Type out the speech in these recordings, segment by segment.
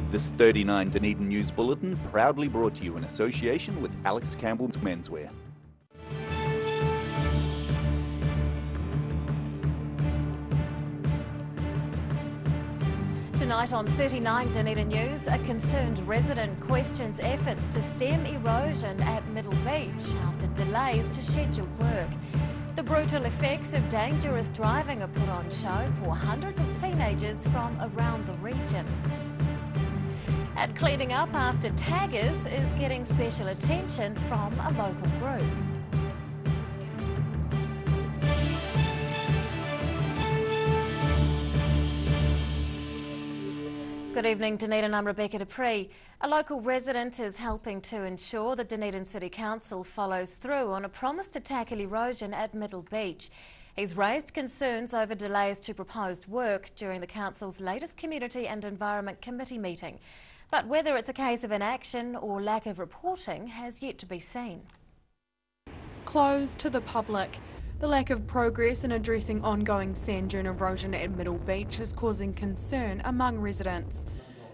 This 39 Dunedin News Bulletin proudly brought to you in association with Alex Campbell's Menswear. Tonight on 39 Dunedin News, a concerned resident questions efforts to stem erosion at Middle Beach after delays to scheduled work. The brutal effects of dangerous driving are put on show for hundreds of teenagers from around the region. And cleaning up after taggers is getting special attention from a local group. Good evening, Dunedin. I'm Rebecca Dupree. A local resident is helping to ensure the Dunedin City Council follows through on a promise to tackle erosion at Middle Beach. He's raised concerns over delays to proposed work during the Council's latest Community and Environment Committee meeting. But whether it's a case of inaction or lack of reporting has yet to be seen. Closed to the public. The lack of progress in addressing ongoing sand dune erosion at Middle Beach is causing concern among residents.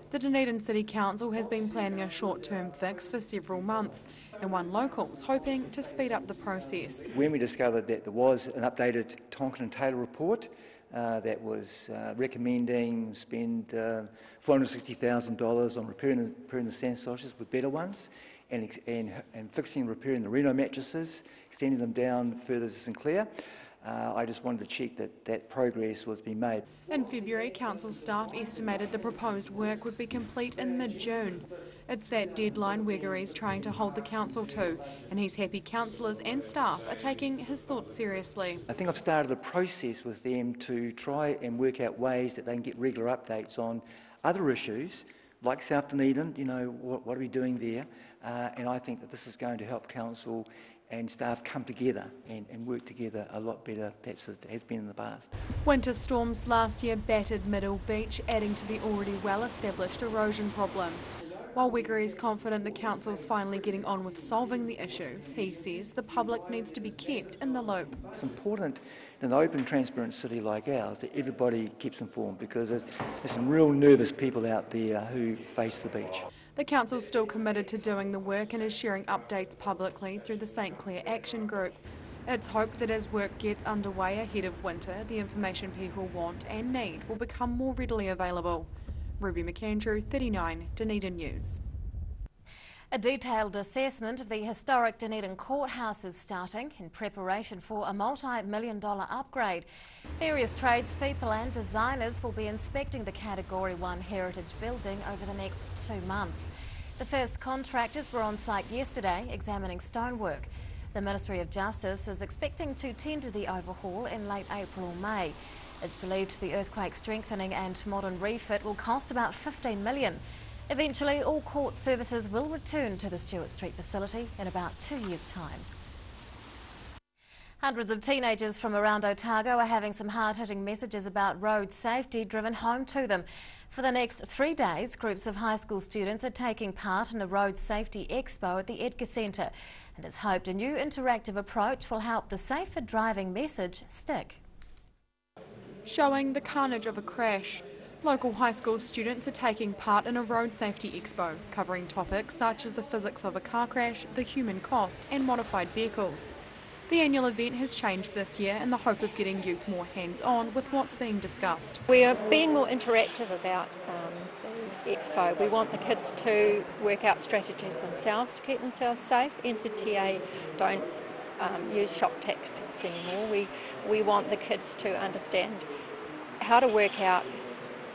The Dunedin City Council has been planning a short-term fix for several months, and one local's hoping to speed up the process. When we discovered that there was an updated Tonkin and Taylor report that was recommending spend $460,000 on repairing the sand slouches with better ones, and fixing and repairing the Reno mattresses, extending them down further to Sinclair. I just wanted to check that progress was being made. In February, council staff estimated the proposed work would be complete in mid-June. It's that deadline Weggery's trying to hold the council to, and he's happy councillors and staff are taking his thoughts seriously. I think I've started a process with them to try and work out ways that they can get regular updates on other issues, like South Dunedin, you know, what are we doing there? And I think that this is going to help council and staff come together and work together a lot better, perhaps, as it has been in the past. Winter storms last year battered Middle Beach, adding to the already well-established erosion problems. While Weggery is confident the council's finally getting on with solving the issue, he says the public needs to be kept in the loop. It's important in an open, transparent city like ours that everybody keeps informed, because there's some real nervous people out there who face the beach. The council's still committed to doing the work and is sharing updates publicly through the St Clair Action Group. It's hoped that as work gets underway ahead of winter, the information people want and need will become more readily available. Ruby McAndrew, 39 Dunedin News. A detailed assessment of the historic Dunedin courthouse is starting in preparation for a multi-million-dollar upgrade. Various tradespeople and designers will be inspecting the Category 1 heritage building over the next 2 months. The first contractors were on site yesterday examining stonework. The Ministry of Justice is expecting to tender the overhaul in late April or May. It's believed the earthquake strengthening and modern refit will cost about $15 million. Eventually, all court services will return to the Stewart Street facility in about 2 years' time. Hundreds of teenagers from around Otago are having some hard-hitting messages about road safety driven home to them. For the next 3 days, groups of high school students are taking part in a road safety expo at the Edgar Centre, and it's hoped a new interactive approach will help the safer driving message stick. Showing the carnage of a crash. Local high school students are taking part in a road safety expo, covering topics such as the physics of a car crash, the human cost and modified vehicles. The annual event has changed this year in the hope of getting youth more hands-on with what's being discussed. We are being more interactive about the expo. We want the kids to work out strategies themselves to keep themselves safe. NZTA don't use shock tactics anymore. We want the kids to understand how to work out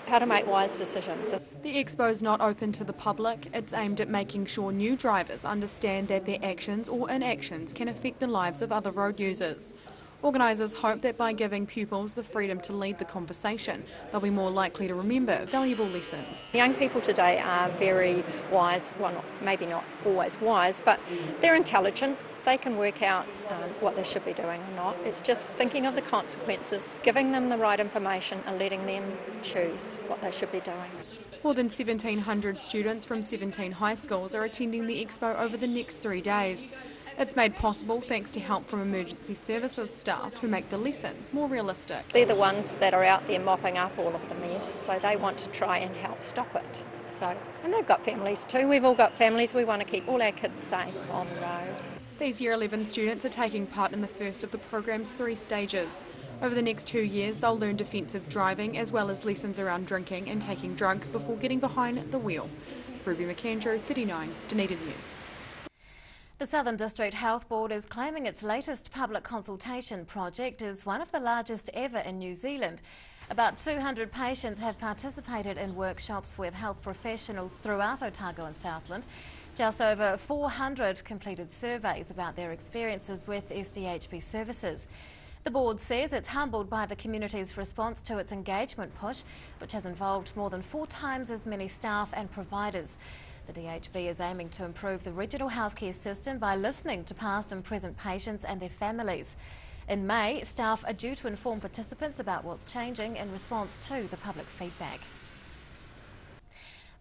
how to make wise decisions. The expo is not open to the public. It's aimed at making sure new drivers understand that their actions or inactions can affect the lives of other road users. Organisers hope that by giving pupils the freedom to lead the conversation, they'll be more likely to remember valuable lessons. Young people today are very wise, well, maybe not always wise, but they're intelligent. They can work out what they should be doing or not. It's just thinking of the consequences, giving them the right information and letting them choose what they should be doing. More than 1,700 students from 17 high schools are attending the expo over the next 3 days. It's made possible thanks to help from emergency services staff who make the lessons more realistic. They're the ones that are out there mopping up all of the mess, so they want to try and help stop it. And they've got families too. We've all got families. We want to keep all our kids safe on the road. These Year 11 students are taking part in the first of the programme's 3 stages. Over the next 2 years, they'll learn defensive driving as well as lessons around drinking and taking drugs before getting behind the wheel. Ruby McAndrew, 39, Dunedin News. The Southern District Health Board is claiming its latest public consultation project is one of the largest ever in New Zealand. About 200 patients have participated in workshops with health professionals throughout Otago and Southland. Just over 400 completed surveys about their experiences with SDHB services. The board says it's humbled by the community's response to its engagement push, which has involved more than 4 times as many staff and providers. The DHB is aiming to improve the regional healthcare system by listening to past and present patients and their families. In May, staff are due to inform participants about what's changing in response to the public feedback.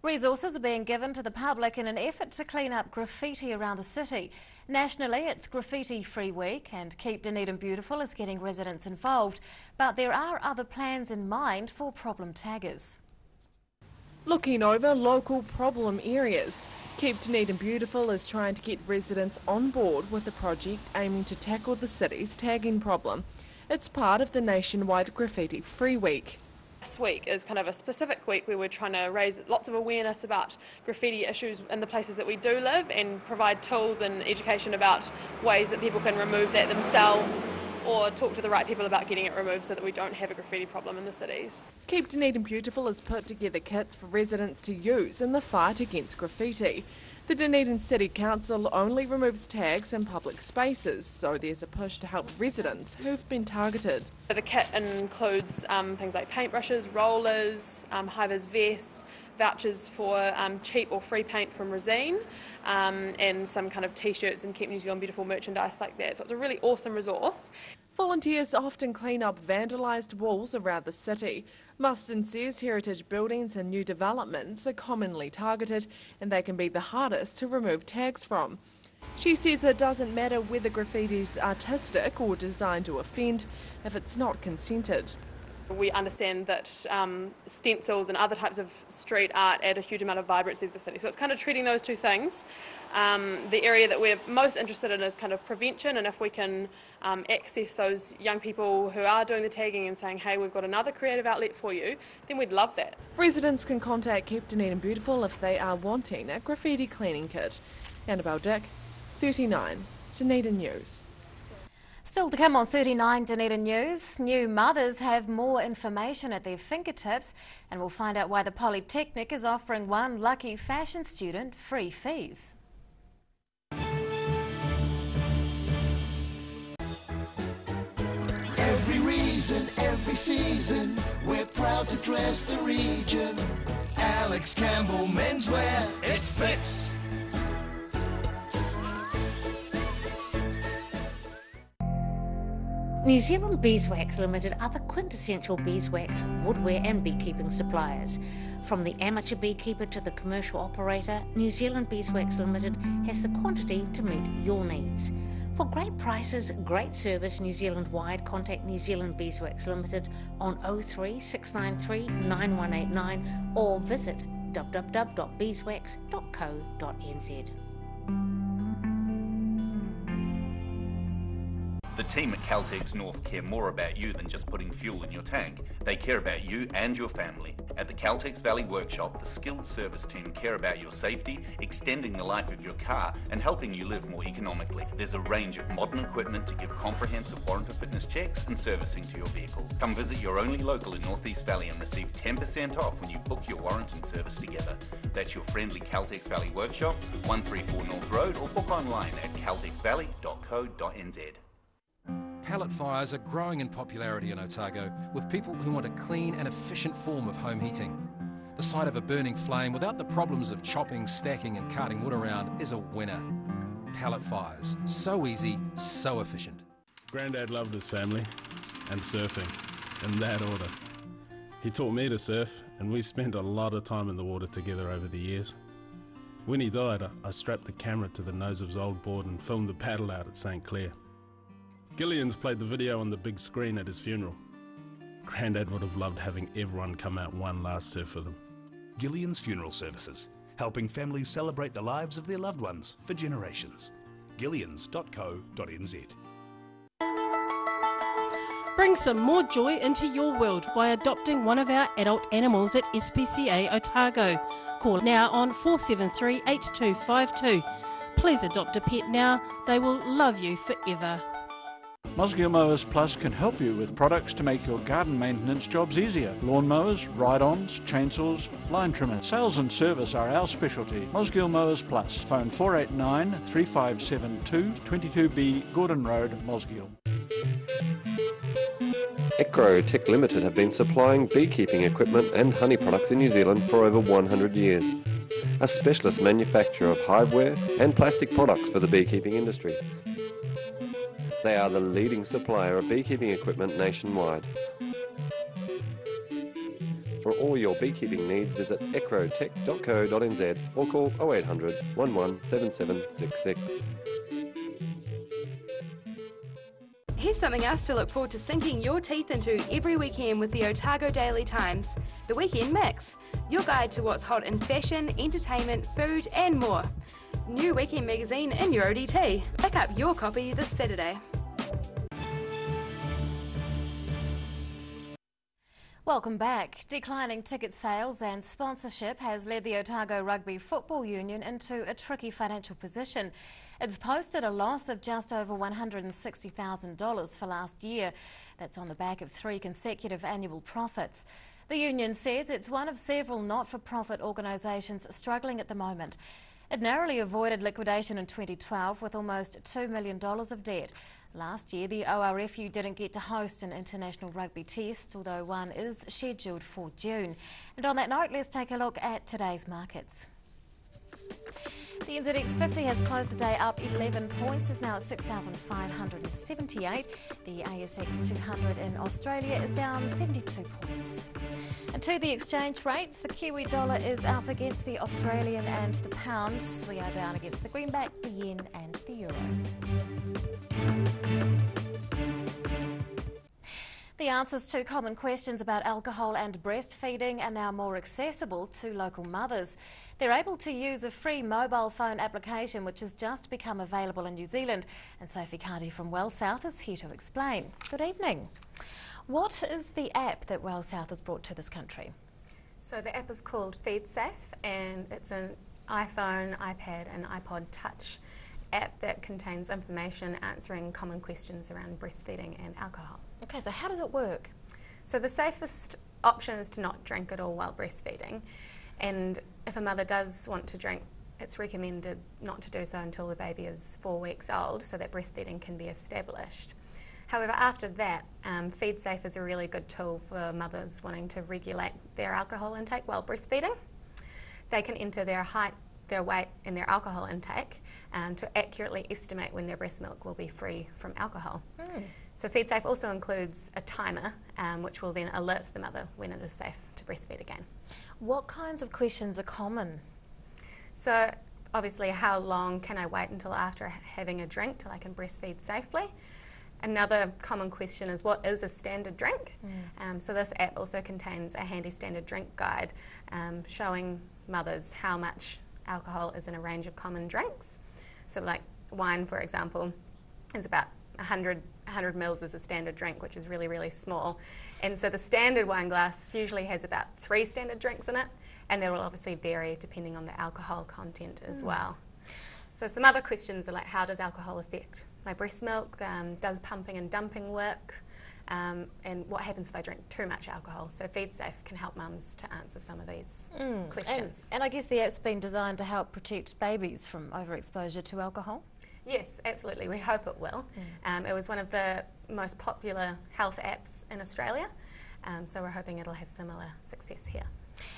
Resources are being given to the public in an effort to clean up graffiti around the city. Nationally, it's Graffiti Free Week and Keep Dunedin Beautiful is getting residents involved, but there are other plans in mind for problem taggers. Looking over local problem areas, Keep Dunedin Beautiful is trying to get residents on board with a project aiming to tackle the city's tagging problem. It's part of the nationwide Graffiti Free Week. This week is kind of a specific week where we're trying to raise lots of awareness about graffiti issues in the places that we do live and provide tools and education about ways that people can remove that themselves or talk to the right people about getting it removed so that we don't have a graffiti problem in the cities. Keep Dunedin Beautiful has put together kits for residents to use in the fight against graffiti. The Dunedin City Council only removes tags in public spaces, so there's a push to help residents who've been targeted. The kit includes things like paintbrushes, rollers, high-vis vests, vouchers for cheap or free paint from Resine, and some kind of t-shirts and Keep New Zealand Beautiful merchandise like that. So it's a really awesome resource. Volunteers often clean up vandalised walls around the city. Muston says heritage buildings and new developments are commonly targeted and they can be the hardest to remove tags from. She says it doesn't matter whether graffiti is artistic or designed to offend if it's not consented. We understand that stencils and other types of street art add a huge amount of vibrancy to the city. So it's kind of treating those two things. The area that we're most interested in is kind of prevention, and if we can access those young people who are doing the tagging and saying, hey, we've got another creative outlet for you, then we'd love that. Residents can contact Keep Dunedin Beautiful if they are wanting a graffiti cleaning kit. Annabelle Dick, 39, Dunedin News. Still to come on 39 Dunedin News, new mothers have more information at their fingertips, and we'll find out why the Polytechnic is offering one lucky fashion student free fees. Every reason, every season, we're proud to dress the region. Alex Campbell menswear, it fits. New Zealand Beeswax Limited are the quintessential beeswax, woodwear and beekeeping suppliers. From the amateur beekeeper to the commercial operator, New Zealand Beeswax Limited has the quantity to meet your needs. For great prices, great service New Zealand-wide, contact New Zealand Beeswax Limited on 03 693 9189 or visit www.beeswax.co.nz. The team at Caltex North care more about you than just putting fuel in your tank. They care about you and your family. At the Caltex Valley Workshop, the skilled service team care about your safety, extending the life of your car and helping you live more economically. There's a range of modern equipment to give comprehensive warranty fitness checks and servicing to your vehicle. Come visit your only local in North East Valley and receive 10% off when you book your warrant and service together. That's your friendly Caltex Valley Workshop, 134 North Road, or book online at caltexvalley.co.nz. Pellet fires are growing in popularity in Otago, with people who want a clean and efficient form of home heating. The sight of a burning flame without the problems of chopping, stacking and carting wood around is a winner. Pellet fires, so easy, so efficient. Grandad loved his family and surfing, in that order. He taught me to surf and we spent a lot of time in the water together over the years. When he died, I strapped the camera to the nose of his old board and filmed the paddle out at St Clair. Gillian's played the video on the big screen at his funeral. Grandad would have loved having everyone come out one last surf with him. Gillian's Funeral Services, helping families celebrate the lives of their loved ones for generations. gillians.co.nz. Bring some more joy into your world by adopting one of our adult animals at SPCA Otago. Call now on 473 8252. Please adopt a pet now, they will love you forever. Mosgiel Mowers Plus can help you with products to make your garden maintenance jobs easier. Lawn mowers, ride-ons, chainsaws, line trimmers. Sales and service are our specialty. Mosgiel Mowers Plus. Phone 489 3572 22B Gordon Road, Mosgiel. Tech Limited have been supplying beekeeping equipment and honey products in New Zealand for over 100 years. A specialist manufacturer of hiveware and plastic products for the beekeeping industry. They are the leading supplier of beekeeping equipment nationwide. For all your beekeeping needs, visit ecrotech.co.nz or call 0800 11 7766. Here's something else to look forward to sinking your teeth into every weekend with the Otago Daily Times. The Weekend Mix, your guide to what's hot in fashion, entertainment, food and more. New weekend magazine in your ODT. Pick up your copy this Saturday. Welcome back. Declining ticket sales and sponsorship has led the Otago Rugby Football Union into a tricky financial position. It's posted a loss of just over $160,000 for last year. That's on the back of 3 consecutive annual profits. The union says it's one of several not-for-profit organisations struggling at the moment. It narrowly avoided liquidation in 2012 with almost $2 million of debt. Last year, the ORFU didn't get to host an international rugby test, although one is scheduled for June. And on that note, let's take a look at today's markets. The NZX 50 has closed the day up 11 points, is now at 6,578. The ASX 200 in Australia is down 72 points. And to the exchange rates, the Kiwi dollar is up against the Australian and the pound. We are down against the greenback, the yen and the euro. The answers to common questions about alcohol and breastfeeding are now more accessible to local mothers. They're able to use a free mobile phone application which has just become available in New Zealand. And Sophie Carty from Wellsouth is here to explain. Good evening. What is the app that Wellsouth has brought to this country? So the app is called FeedSafe and it's an iPhone, iPad and iPod Touch app that contains information answering common questions around breastfeeding and alcohol. Okay, so how does it work? So the safest option is to not drink at all while breastfeeding, and if a mother does want to drink, it's recommended not to do so until the baby is 4 weeks old so that breastfeeding can be established. However, after that, FeedSafe is a really good tool for mothers wanting to regulate their alcohol intake while breastfeeding. They can enter their height, their weight and their alcohol intake to accurately estimate when their breast milk will be free from alcohol. So FeedSafe also includes a timer which will then alert the mother when it is safe to breastfeed again. What kinds of questions are common? So obviously, how long can I wait until after having a drink till I can breastfeed safely? Another common question is, what is a standard drink? So this app also contains a handy standard drink guide showing mothers how much alcohol is in a range of common drinks. So like wine, for example, is about 100 mils is a standard drink, which is really, really small. And so the standard wine glass usually has about 3 standard drinks in it, and that will obviously vary depending on the alcohol content as well. So some other questions are like, how does alcohol affect my breast milk? Does pumping and dumping work? And what happens if I drink too much alcohol? So FeedSafe can help mums to answer some of these questions. And I guess the app's been designed to help protect babies from overexposure to alcohol? Yes, absolutely. We hope it will. It was one of the most popular health apps in Australia, so we're hoping it'll have similar success here.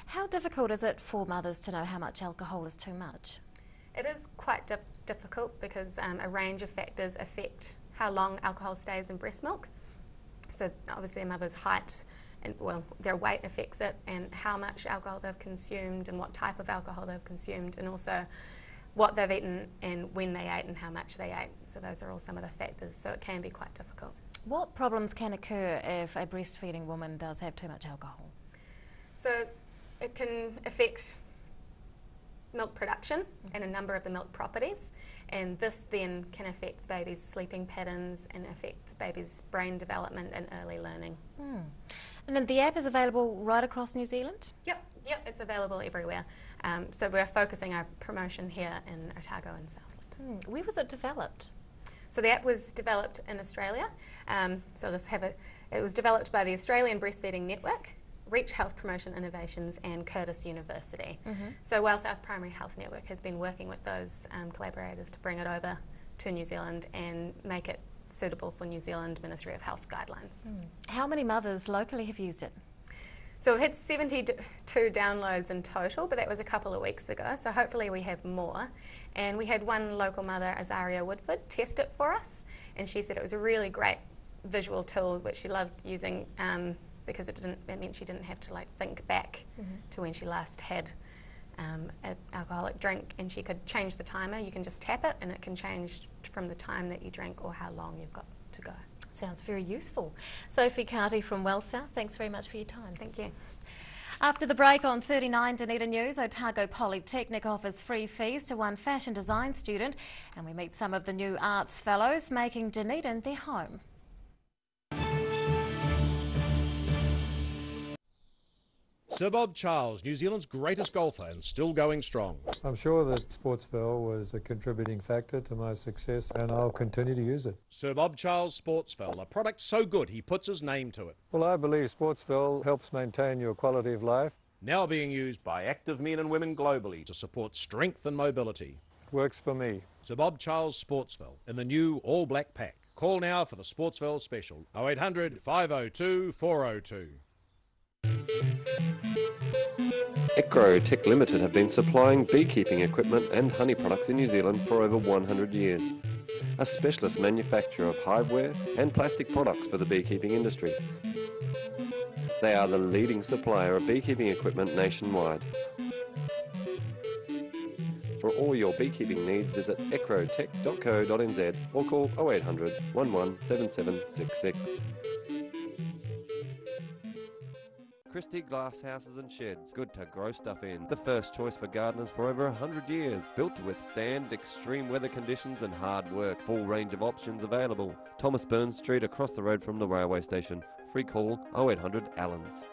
How difficult is it for mothers to know how much alcohol is too much? It is quite difficult because a range of factors affect how long alcohol stays in breast milk. So obviously a mother's height and well, their weight affects it, and how much alcohol they've consumed and what type of alcohol they've consumed, and also what they've eaten and when they ate and how much they ate. So those are all some of the factors, so it can be quite difficult. What problems can occur if a breastfeeding woman does have too much alcohol? So it can affect milk production and a number of the milk properties, and this then can affect the baby's sleeping patterns and affect baby's brain development and early learning. And then the app is available right across New Zealand? Yep, it's available everywhere. So we're focusing our promotion here in Otago and Southland. Where was it developed? So the app was developed in Australia. So I'll just have it was developed by the Australian Breastfeeding Network, Reach Health Promotion Innovations and Curtis University. So Wales South Primary Health Network has been working with those collaborators to bring it over to New Zealand and make it suitable for New Zealand Ministry of Health guidelines. How many mothers locally have used it? So we've had 72 downloads in total, but that was a couple of weeks ago, so hopefully we have more. And we had one local mother, Azaria Woodford, test it for us, and she said it was a really great visual tool which she loved using because it meant she didn't have to think back to when she last had an alcoholic drink, and she could change the timer. You can just tap it and it can change from the time that you drank or how long you've got to go. Sounds very useful. Sophie Carty from Wellsouth, thanks very much for your time. Thank you. After the break on 39 Dunedin News, Otago Polytechnic offers free fees to one fashion design student, and we meet some of the new arts fellows making Dunedin their home. Sir Bob Charles, New Zealand's greatest golfer and still going strong. I'm sure that Sportsville was a contributing factor to my success, and I'll continue to use it. Sir Bob Charles Sportsville, a product so good he puts his name to it. Well, I believe Sportsville helps maintain your quality of life. Now being used by active men and women globally to support strength and mobility. It works for me. Sir Bob Charles Sportsville in the new all-black pack. Call now for the Sportsville special, 0800 502 402. Ecro Tech Limited have been supplying beekeeping equipment and honey products in New Zealand for over 100 years. A specialist manufacturer of hiveware and plastic products for the beekeeping industry. They are the leading supplier of beekeeping equipment nationwide. For all your beekeeping needs, visit ecrotech.co.nz or call 0800 11 7766. Christie Glass Houses and Sheds, good to grow stuff in. The first choice for gardeners for over 100 years. Built to withstand extreme weather conditions and hard work. Full range of options available. Thomas Burns Street across the road from the railway station. Free call 0800 Allens.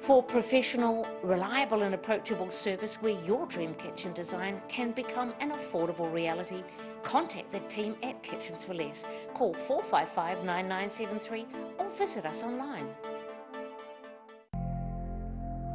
For professional, reliable and approachable service where your dream kitchen design can become an affordable reality, contact the team at Kitchens for Less. Call 455 9973 or visit us online.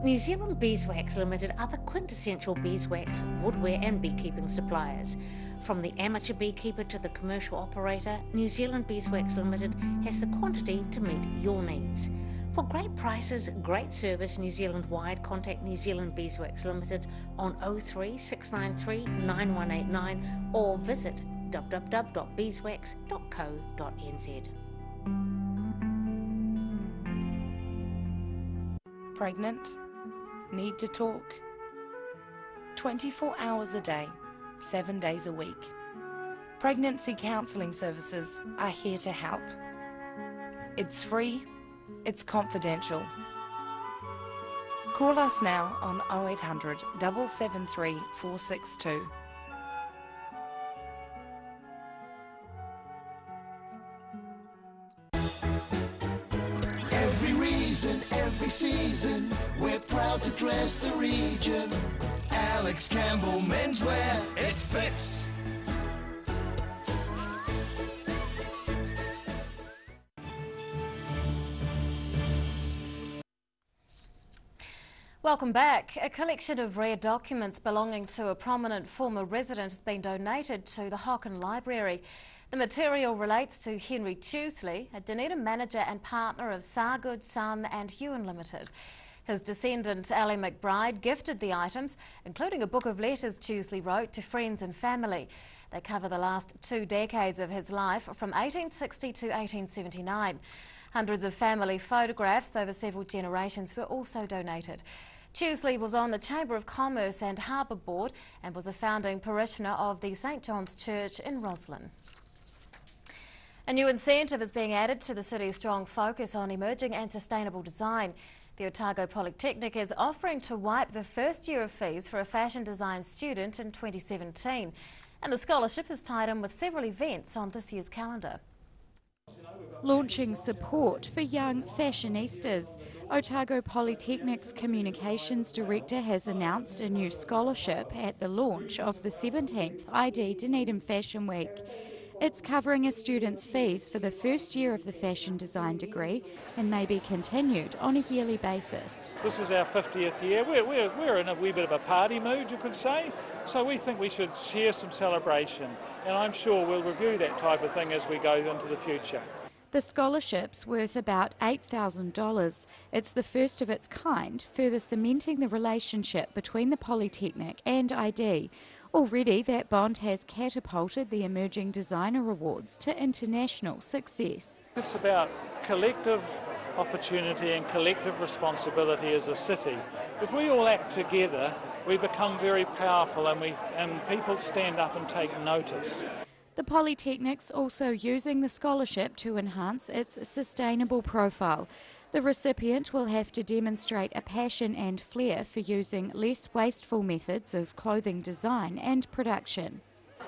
New Zealand Beeswax Limited are the quintessential beeswax, woodware and beekeeping suppliers. From the amateur beekeeper to the commercial operator, New Zealand Beeswax Limited has the quantity to meet your needs. For great prices, great service New Zealand-wide, contact New Zealand Beeswax Limited on 03 693 9189 or visit www.beeswax.co.nz. Pregnant? Need to talk? 24 hours a day, 7 days a week. Pregnancy counselling services are here to help. It's free. It's confidential. Call us now on 0800 773 462. Every reason, every season, we're proud to dress the region. Alex Campbell Menswear, it fits. Welcome back. A collection of rare documents belonging to a prominent former resident has been donated to the Hocken Library. The material relates to Henry Tuesley, a Dunedin manager and partner of Sargood, Son and Ewan Limited. His descendant, Ali McBride, gifted the items, including a book of letters Tuesley wrote to friends and family. They cover the last 2 decades of his life, from 1860 to 1879. Hundreds of family photographs over several generations were also donated. Tuesley was on the Chamber of Commerce and Harbour Board and was a founding parishioner of the St John's Church in Roslyn. A new incentive is being added to the city's strong focus on emerging and sustainable design. The Otago Polytechnic is offering to wipe the first year of fees for a fashion design student in 2017. And the scholarship is tied in with several events on this year's calendar. Launching support for young fashionistas, Otago Polytechnic's Communications Director has announced a new scholarship at the launch of the 17th ID Dunedin Fashion Week. It's covering a student's fees for the first year of the fashion design degree and may be continued on a yearly basis. This is our 50th year. We're in a wee bit of a party mood, you could say, so we think we should share some celebration, and I'm sure we'll review that type of thing as we go into the future. The scholarship's worth about $8,000. It's the first of its kind, further cementing the relationship between the Polytechnic and ID. Already, that bond has catapulted the Emerging Designer Awards to international success. It's about collective opportunity and collective responsibility as a city. If we all act together, we become very powerful and people stand up and take notice. The Polytechnic's also using the scholarship to enhance its sustainable profile. The recipient will have to demonstrate a passion and flair for using less wasteful methods of clothing design and production.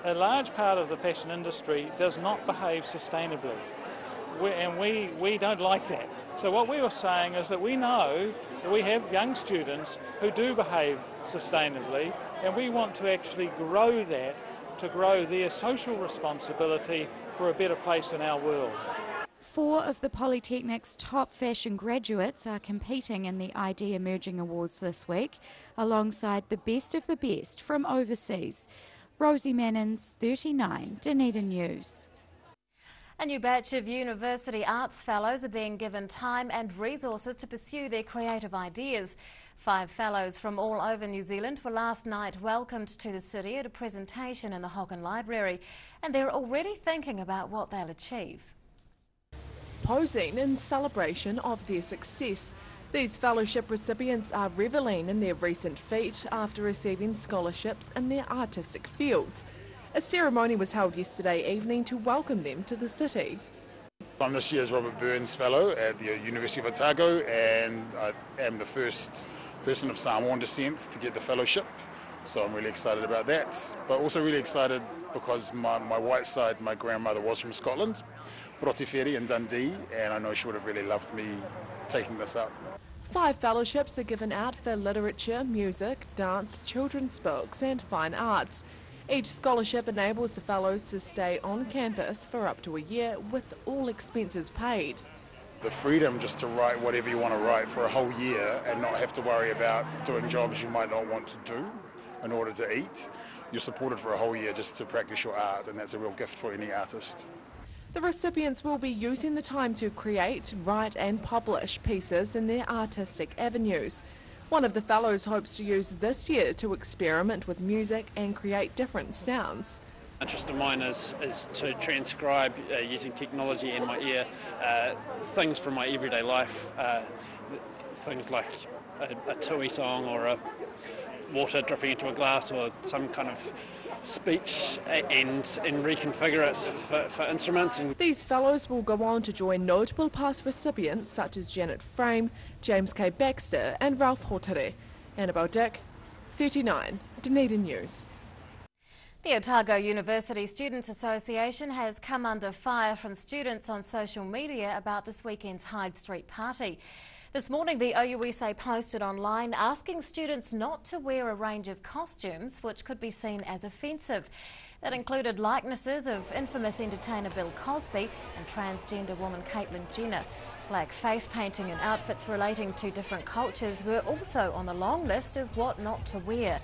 A large part of the fashion industry does not behave sustainably, and we don't like that. So what we were saying is that we know that we have young students who do behave sustainably, and we want to actually grow that, to grow their social responsibility for a better place in our world. 4 of the Polytechnic's top fashion graduates are competing in the ID Emerging Awards this week, alongside the best from overseas. Rosie Mannins, 39, Dunedin News. A new batch of University Arts Fellows are being given time and resources to pursue their creative ideas. 5 fellows from all over New Zealand were last night welcomed to the city at a presentation in the Hocken Library, and they're already thinking about what they'll achieve. Posing in celebration of their success, these fellowship recipients are revelling in their recent feat after receiving scholarships in their artistic fields. A ceremony was held yesterday evening to welcome them to the city. I'm this year's Robert Burns Fellow at the University of Otago, and I am the first person of Samoan descent to get the fellowship, so I'm really excited about that. But also really excited because my white side, my grandmother was from Scotland, Rotiferi in Dundee, and I know she would have really loved me taking this up. 5 fellowships are given out for literature, music, dance, children's books and fine arts. Each scholarship enables the fellows to stay on campus for up to a year with all expenses paid. The freedom just to write whatever you want to write for a whole year and not have to worry about doing jobs you might not want to do in order to eat. You're supported for a whole year just to practice your art, and that's a real gift for any artist. The recipients will be using the time to create, write and publish pieces in their artistic avenues. One of the fellows hopes to use this year to experiment with music and create different sounds. Interest of mine is to transcribe using technology in my ear things from my everyday life, things like a tui song or a water dripping into a glass or some kind of speech and reconfigure it for instruments. These fellows will go on to join notable past recipients such as Janet Frame, James K. Baxter and Ralph Hotere. Annabelle Dick, 39, Dunedin News. The Otago University Students Association has come under fire from students on social media about this weekend's Hyde Street party. This morning, the OUSA posted online asking students not to wear a range of costumes which could be seen as offensive. That included likenesses of infamous entertainer Bill Cosby and transgender woman Caitlyn Jenner. Black face painting and outfits relating to different cultures were also on the long list of what not to wear.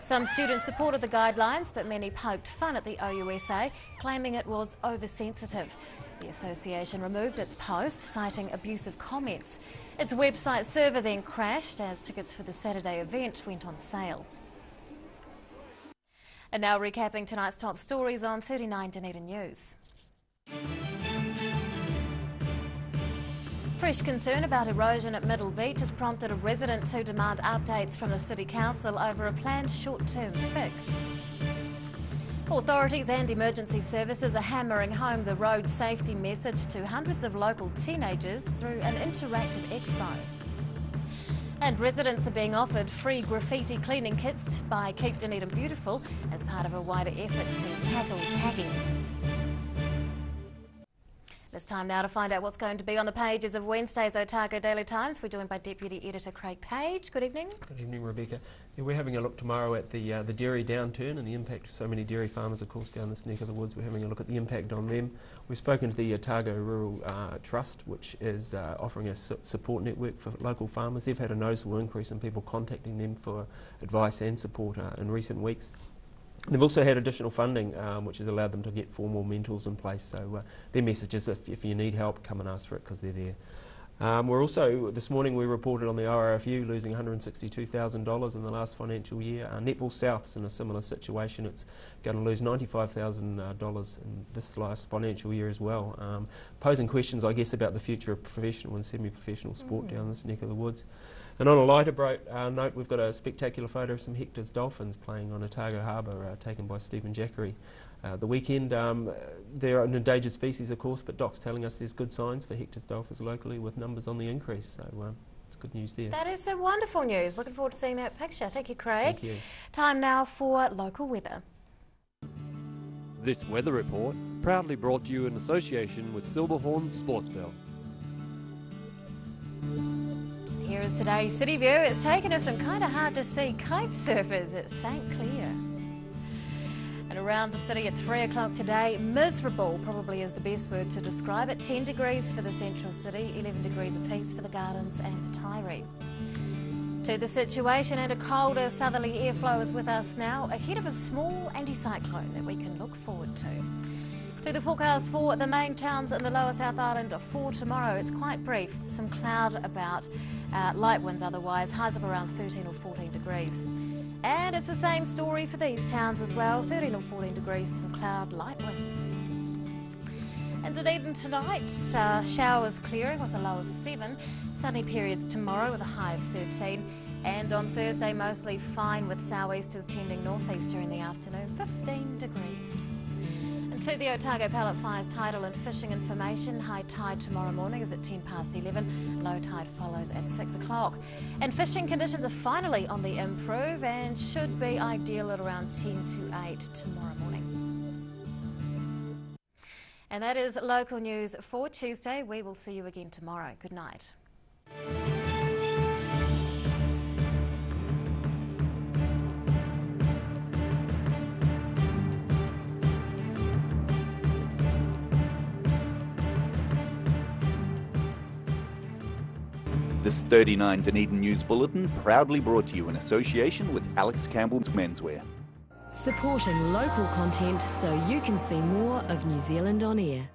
Some students supported the guidelines, but many poked fun at the OUSA, claiming it was oversensitive. The association removed its post, citing abusive comments. Its website server then crashed as tickets for the Saturday event went on sale. And now recapping tonight's top stories on 39 Dunedin News. Fresh concern about erosion at Middle Beach has prompted a resident to demand updates from the City Council over a planned short-term fix. Authorities and emergency services are hammering home the road safety message to hundreds of local teenagers through an interactive expo. And residents are being offered free graffiti cleaning kits by Keep Dunedin Beautiful as part of a wider effort to tackle tagging. It's time now to find out what's going to be on the pages of Wednesday's Otago Daily Times. We're joined by Deputy Editor Craig Page. Good evening. Good evening, Rebecca. Yeah, we're having a look tomorrow at the dairy downturn and the impact of so many dairy farmers, of course, down this neck of the woods. We're having a look at the impact on them. We've spoken to the Otago Rural Trust, which is offering a support network for local farmers. They've had a noticeable increase in people contacting them for advice and support in recent weeks. They've also had additional funding, which has allowed them to get 4 more mentors in place. So their message is if you need help, come and ask for it because they're there. We're also, this morning we reported on the RRFU losing $162,000 in the last financial year. Netball South's in a similar situation. It's going to lose $95,000 in this last financial year as well. Posing questions, I guess, about the future of professional and semi-professional sport down this neck of the woods. And on a lighter note, we've got a spectacular photo of some Hector's dolphins playing on Otago Harbour, taken by Stephen Jackery. The weekend, they're an endangered species, of course, but Doc's telling us there's good signs for Hector's dolphins locally with numbers on the increase, so it's good news there. That is some wonderful news. Looking forward to seeing that picture. Thank you, Craig. Thank you. Time now for local weather. This weather report proudly brought to you in association with Silverhorns Sportsville. Here is today's city view. It's taken us some kind of hard to see kite surfers at St Clair. And around the city at 3 o'clock today, miserable probably is the best word to describe it. 10 degrees for the central city, 11 degrees apiece for the Gardens and the Tyree. To the situation, and a colder southerly airflow is with us now ahead of a small anticyclone that we can look forward to. To the forecast for the main towns in the lower South Island for tomorrow. It's quite brief, some cloud about, light winds otherwise, highs of around 13 or 14 degrees. And it's the same story for these towns as well, 13 or 14 degrees, some cloud, light winds. And Dunedin tonight, showers clearing with a low of 7, sunny periods tomorrow with a high of 13, and on Thursday mostly fine with sou'easters tending northeast during the afternoon, 15 degrees. To the Otago Pallet Fires tidal and fishing information. High tide tomorrow morning is at 10 past 11. Low tide follows at 6 o'clock. And fishing conditions are finally on the improve and should be ideal at around 10 to 8 tomorrow morning. And that is local news for Tuesday. We will see you again tomorrow. Good night. This 39 Dunedin News Bulletin proudly brought to you in association with Alex Campbell's Menswear. Supporting local content so you can see more of New Zealand on air.